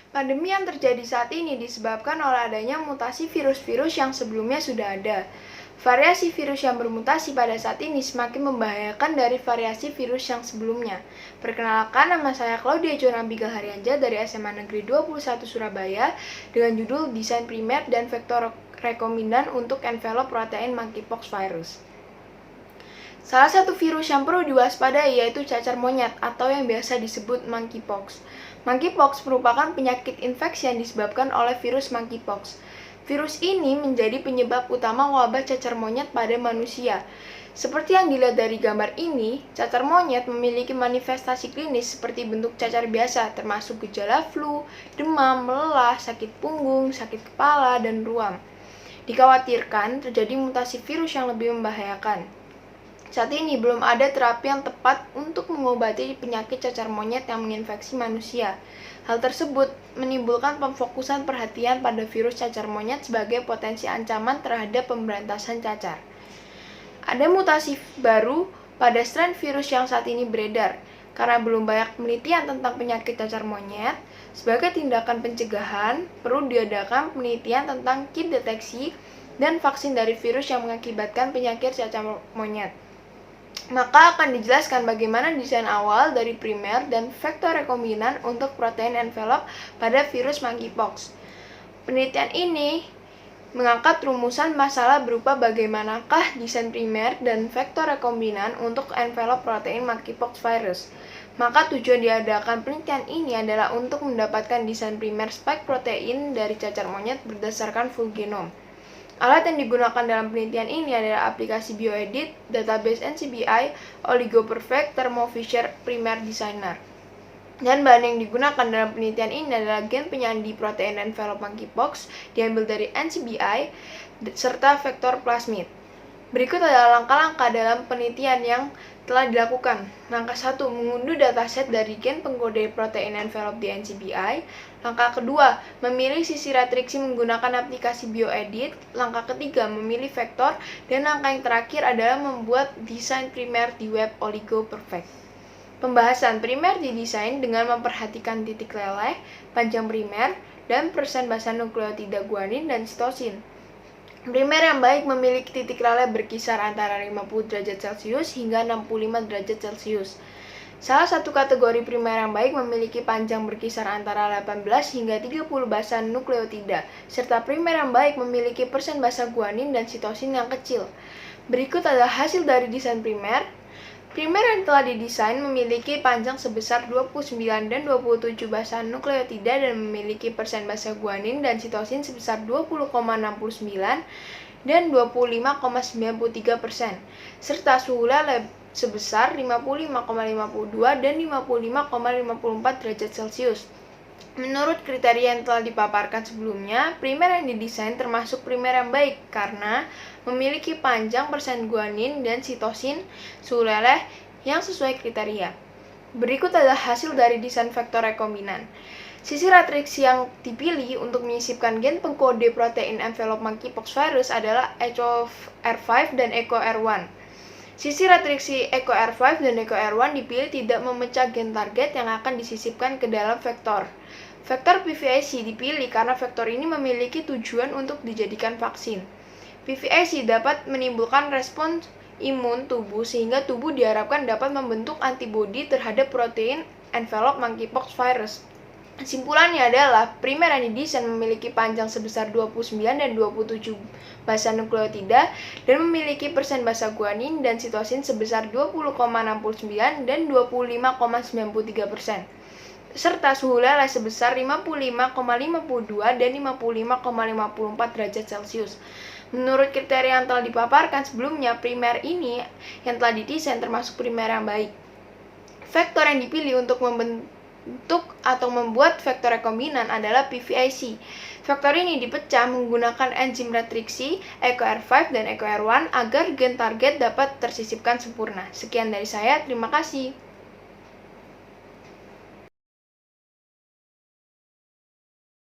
Pandemi yang terjadi saat ini disebabkan oleh adanya mutasi virus-virus yang sebelumnya sudah ada. Variasi virus yang bermutasi pada saat ini semakin membahayakan dari variasi virus yang sebelumnya. Perkenalkan, nama saya Claudia Jonambiga Haryanja dari SMA Negeri 21 Surabaya dengan judul Desain Primer dan Vektor Rekombinan untuk Envelop Protein Monkeypox Virus. Salah satu virus yang perlu diwaspadai yaitu cacar monyet atau yang biasa disebut monkeypox. Monkeypox merupakan penyakit infeksi yang disebabkan oleh virus monkeypox. Virus ini menjadi penyebab utama wabah cacar monyet pada manusia. Seperti yang dilihat dari gambar ini, cacar monyet memiliki manifestasi klinis seperti bentuk cacar biasa, termasuk gejala flu, demam, lelah, sakit punggung, sakit kepala, dan ruam. Dikhawatirkan terjadi mutasi virus yang lebih membahayakan. Saat ini belum ada terapi yang tepat untuk mengobati penyakit cacar monyet yang menginfeksi manusia. Hal tersebut menimbulkan pemfokusan perhatian pada virus cacar monyet sebagai potensi ancaman terhadap pemberantasan cacar. Ada mutasi baru pada strain virus yang saat ini beredar. Karena belum banyak penelitian tentang penyakit cacar monyet, sebagai tindakan pencegahan, perlu diadakan penelitian tentang kit deteksi dan vaksin dari virus yang mengakibatkan penyakit cacar monyet. Maka akan dijelaskan bagaimana desain awal dari primer dan vektor rekombinan untuk protein envelop pada virus monkeypox. Penelitian ini mengangkat rumusan masalah berupa bagaimanakah desain primer dan vektor rekombinan untuk envelop protein monkeypox virus. Maka tujuan diadakan penelitian ini adalah untuk mendapatkan desain primer spike protein dari cacar monyet berdasarkan full genome. Alat yang digunakan dalam penelitian ini adalah aplikasi bioedit, database NCBI, OligoPerfect, Thermo Fisher Primer Designer. Dan bahan yang digunakan dalam penelitian ini adalah gen penyandi protein envelop monkeypox diambil dari NCBI serta vektor plasmid. Berikut adalah langkah-langkah dalam penelitian yang telah dilakukan. Langkah 1. Mengunduh dataset dari gen pengkode protein envelop di NCBI. Langkah kedua, memilih sisi matriksi menggunakan aplikasi bioedit. Langkah ketiga, memilih vektor. Dan langkah yang terakhir adalah membuat desain primer di web OligoPerfect. Pembahasan primer didesain dengan memperhatikan titik leleh, panjang primer, dan persen basa nukleotida guanin dan sitosin. Primer yang baik memiliki titik leleh berkisar antara 50 derajat Celcius hingga 65 derajat Celcius. Salah satu kategori primer yang baik memiliki panjang berkisar antara 18 hingga 30 basa nukleotida, serta primer yang baik memiliki persen basa guanin dan sitosin yang kecil. Berikut adalah hasil dari desain primer. Primer yang telah didesain memiliki panjang sebesar 29 dan 27 basa nukleotida dan memiliki persen basa guanin dan sitosin sebesar 20,69 dan 25,93%, serta suhu leleh sebesar 55,52 dan 55,54 derajat Celcius. Menurut kriteria yang telah dipaparkan sebelumnya, primer yang didesain termasuk primer yang baik karena memiliki panjang persen guanin dan sitosin suhu leleh yang sesuai kriteria. Berikut adalah hasil dari desain vektor rekombinan. Sisi matriksi yang dipilih untuk menyisipkan gen pengkode protein envelop monkeypox virus adalah ECO-R5 dan ECO-R1. Sisi matriksi ECO-R5 dan ECO-R1 dipilih tidak memecah gen target yang akan disisipkan ke dalam vektor. Vektor PVIC dipilih karena vektor ini memiliki tujuan untuk dijadikan vaksin. PVIC dapat menimbulkan respons imun tubuh sehingga tubuh diharapkan dapat membentuk antibodi terhadap protein envelop monkeypox virus. Kesimpulannya adalah primer yang didesain memiliki panjang sebesar 29 dan 27 basa nukleotida dan memiliki persen basa guanin dan sitosin sebesar 20,69 dan 25,93%. Serta suhu leleh sebesar 55,52 dan 55,54 derajat Celcius. Menurut kriteria yang telah dipaparkan sebelumnya, primer ini yang telah didesain termasuk primer yang baik. Vektor yang dipilih untuk membentuk atau membuat vektor rekombinan adalah PVIC. Vektor ini dipecah menggunakan enzim matriksi ECO-R5 dan ECO-R1 agar gen target dapat tersisipkan sempurna. Sekian dari saya, terima kasih.